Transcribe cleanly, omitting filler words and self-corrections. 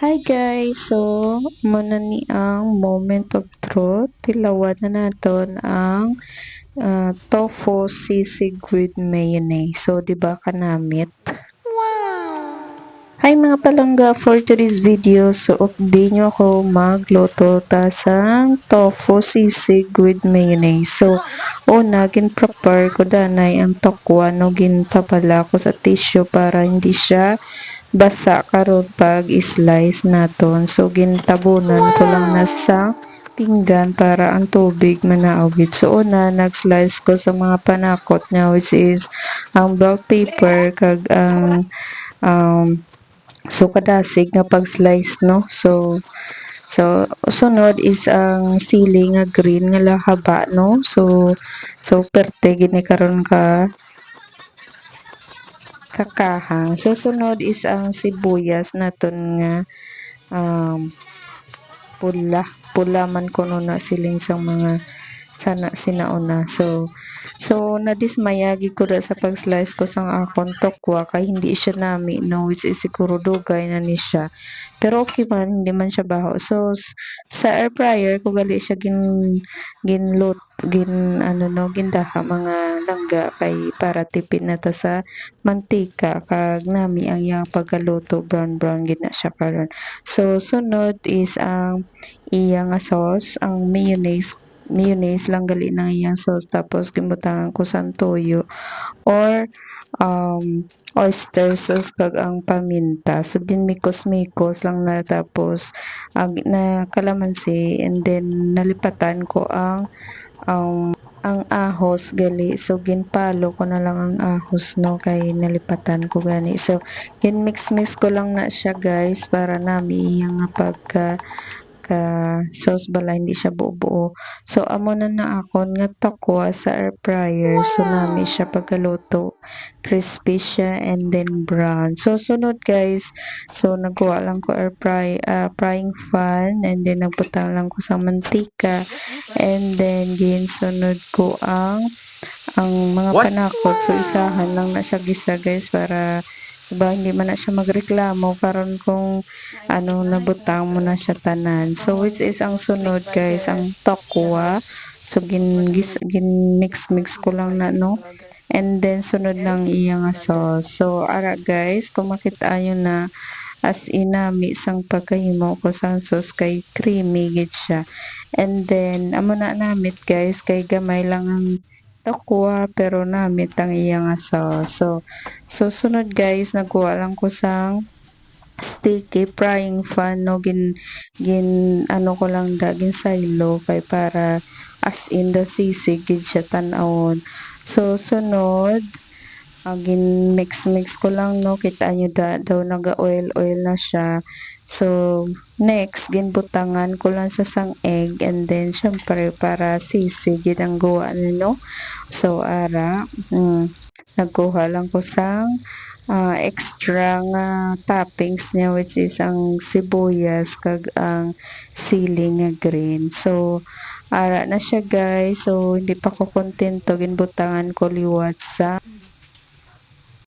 Hi guys! So, muna ni ang moment of truth. Tilawan na naton ang tofu sisig with mayonnaise. So, di ba kanamit? Hi mga palangga! For today's video, so update nyo ako magluto tasang tofu sisig with mayonnaise. So, una, gin-prepare ko danay ang tokwa no gintabala ko sa tissue para hindi siya basa karon pag slice naton. So gintabunan ko lang na sa pinggan para ang tubig manaawit. So una nag-slice ko sa mga panakot niya, which is ang black pepper kag ang um, so kadasig nga pag-slice no. So sunod is ang sili nga green nga lahaba no. So perte gini karon ka kakahang. So sunod is ang sibuyas naton nga um, pula man kuno na siling sang mga sana sinauna. So nadismaya gid ko sa pag-slice ko sang akong tokwa kay hindi siya nami no, which is siguro dugay na ni siya. Pero okay man, hindi man siya baho. So sa air fryer ko gali siya ginlut ano no gindaha mga langga kay para tipid na ta sa mantika kag nami ang iyang pagkaluto, brown gid na siya karon. So sunod is ang iyang nga sauce, ang mayonnaise lang gali ng iyang sauce, tapos gibutangan ko sang toyo or oyster sauce kag ang paminta. So ginmikos-mikos lang na, tapos na kalamansi, and then nalipatan ko ang ahos gali. So ginpalo ko na lang ang ahos no kay nalipatan ko gani. So ginmix-mix ko lang na siya guys para nami iyang nga pagka sauce bala, hindi siya buo-buo. So amo na akon nga tokwa sa air fryer. So nami siya pagkaluto, crispy siya and then brown. So sunod guys, so nagkuha lang ko frying pan, and then nagbutang lang ko sa mantika, and then ginsunod ko ang mga panakot. So isahan lang na siya gisa guys para diba hindi man na siya magreklamo karon kung ano nabutang mo na siya tanan. So which is ang sunod guys, ang tokwa. So gin mix ko lang na no, and then sunod ng iyang sauce. So ara guys, kung makita nyo na as inami sang pagkahimo ko sang sauce kay creamy gid siya. And then amo na namit guys kay gamay lang ang tokwa pero namit ang iyang sauce. So sunod guys, nagkuha lang ko sang sticky frying pan no, gin ano ko lang gin saylo kay para as in the sisig gid siya tan-awon. So sunod gin mix ko lang no, kita nyo daw naga oil na siya. So next ginbutangan ko lang sa sang egg, and then syempre para sisig gid ang gawa no. So ara nagkuha lang ko sang extra nga toppings niya, which is ang sibuyas kag ang sili nga green. So ara na siya guys. So hindi pa ko kontento, ginbutangan ko liwat sa